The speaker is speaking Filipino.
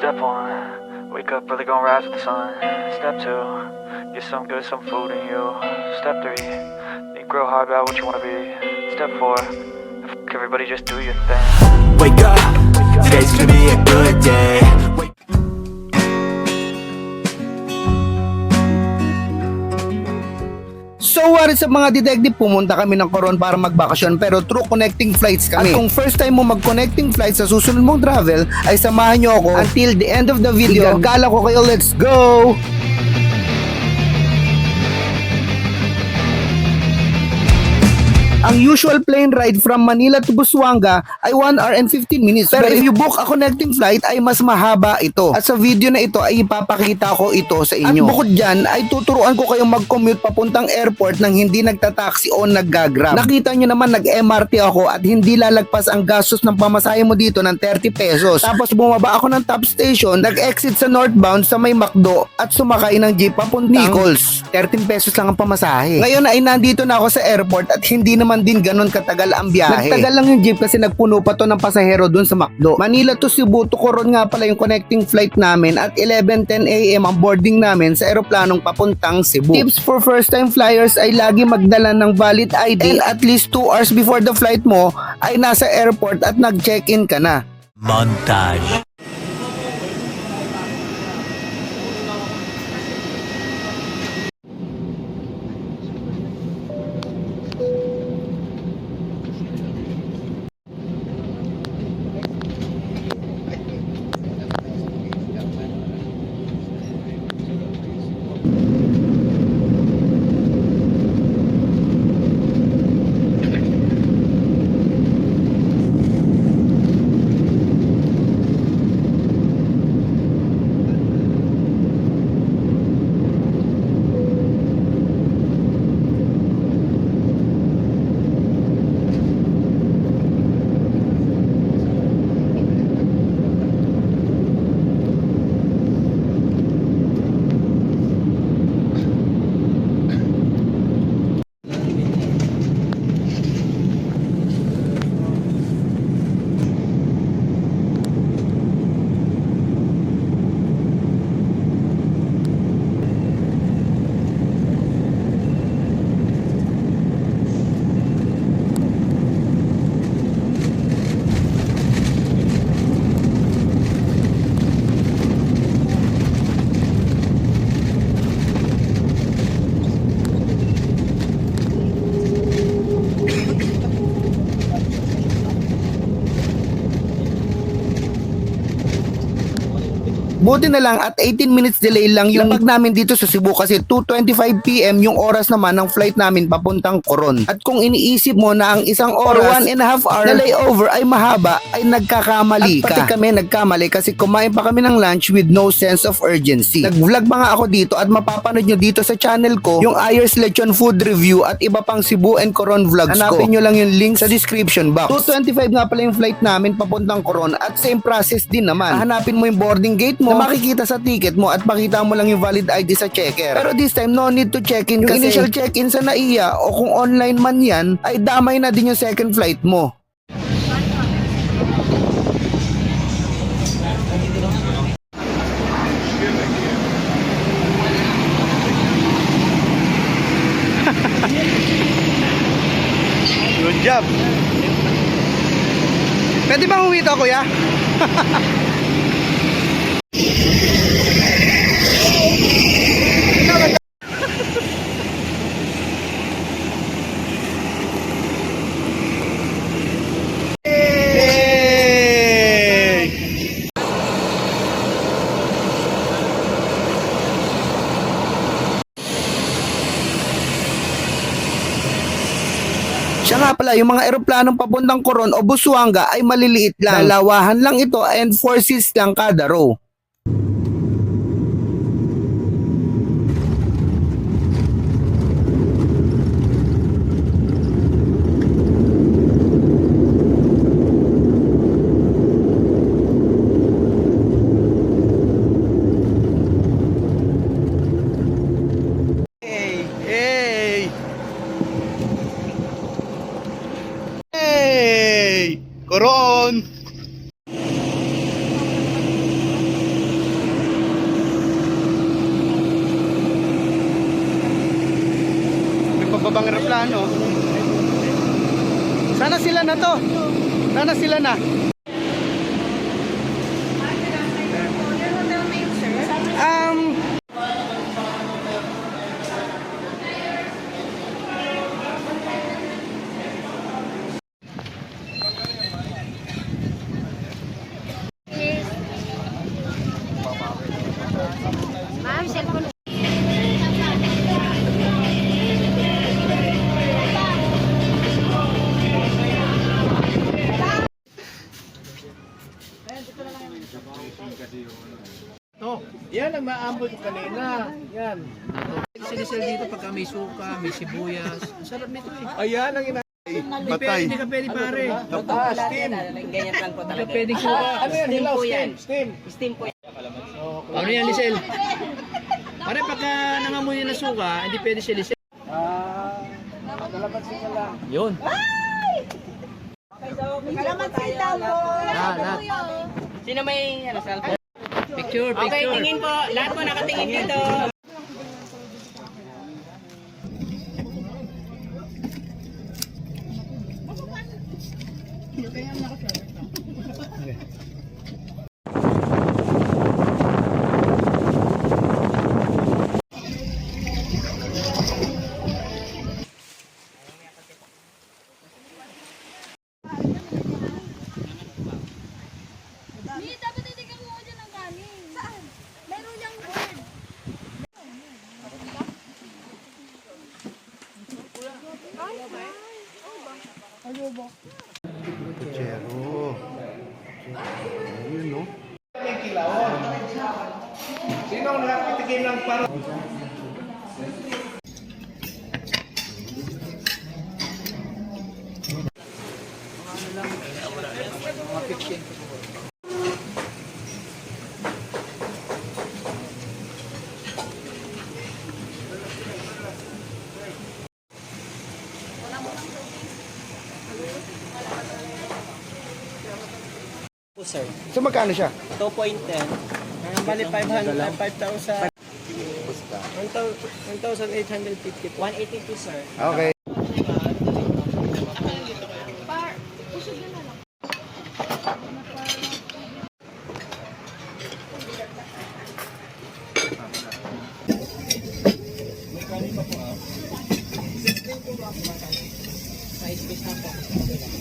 Step one, wake up early, gonna rise with the sun. Step two, get some good, some food in you. Step three, think real hard about what you wanna be. Step four, fuck everybody, just do your thing. Wake up, today's gonna be a good day. So what is up mga detective, pumunta kami ng Coron para magbakasyon pero through connecting flights kami. At kung first time mo mag-connecting flights sa susunod mong travel, ay samahan nyo ako until the end of the video. Igagala ko kayo, let's go! Ang usual plane ride from Manila to Busuanga ay 1 hour and 15 minutes. Pero if you book a connecting flight ay mas mahaba ito. At sa video na ito ay ipapakita ko ito sa inyo. At bukod dyan ay tuturuan ko kayong mag-commute papuntang airport nang hindi nagtataxi o naggagrab. Nakita nyo naman nag-MRT ako at hindi lalagpas ang gastos ng pamasahe mo dito ng 30 pesos. Tapos bumaba ako ng top station, nag-exit sa northbound sa may McDo at sumakay ng jeep papuntang Nichols. 13 pesos lang ang pamasahe. Ngayon ay nandito na ako sa airport at hindi naman din ganun katagal ang biyahe. Nagtagal lang yung jeep kasi nagpuno pa to ng pasahero dun sa McDo. Manila to Cebu to Coron nga pala yung connecting flight namin at 11:10 AM ang boarding namin sa eroplanong papuntang Cebu. Tips for first time flyers ay lagi magdala ng valid ID and at least 2 hours before the flight mo ay nasa airport at nag-check-in ka na. Montage. Buti na lang at 18 minutes delay lang yung labag namin dito sa Cebu kasi 2:25 PM yung oras naman ng flight namin papuntang Coron. At kung iniisip mo na ang isang oras or 1.5 hour na layover ay mahaba, ay nagkakamali ka. At pati kami nagkamali kasi kumain pa kami ng lunch with no sense of urgency. Nag-vlog pa nga ako dito at mapapanood nyo dito sa channel ko yung Ayers Lechon food review at iba pang Cebu and Coron vlogs ko. Hanapin nyo lang yung link sa description box. 2:25 nga pala yung flight namin papuntang Coron at same process din naman. Hanapin mo yung boarding gate mo na makikita sa ticket mo at pakita mo lang yung valid ID sa checker. Pero this time, no need to check-in kasi initial check-in sa NAIA o kung online man yan, ay damay na din yung second flight mo. Good job! Pwede bang uwi ito, kuya? Siya nga pala, yung mga eroplanong papuntang Coron o Busuanga ay maliliit lang. Lalawahan lang ito and 4 seats lang kada row. Coron! ibang eroplano. Sana sila na to. Sana sila na. Ma'am, cellphone. Yan ang maambot kanina. Yan. Sinisel dito pagka may suka, may sibuyas. Ang sarap nito eh. Ayan ang ina... Patay. Hindi ka pwede pare. Steam. Ganyan lang po Hindi ka talaga. pwede suka. Ano yan? Hilaw, po yan. steam. Steam. Steam po yan. Ano yan, Lisel? Pare, pagka nangamoy na suka, hindi pwede si Lisel. Yun. Lahat. Sino may ano, cellphone? Picture, Okay, picture. tingin po. Lahat po nakatingin dito. Dapat hindi ka muna dyan ng kanin. Saan? Meron niyang word. Kutsero. Ayun, no? Sino ang nakapitigil ng para? Po, sir. So magkano siya? 2.10. Bali 500, 5,000. 1,850 po. 182, sir. Okay. Par, pusog na lang. Size piece na po.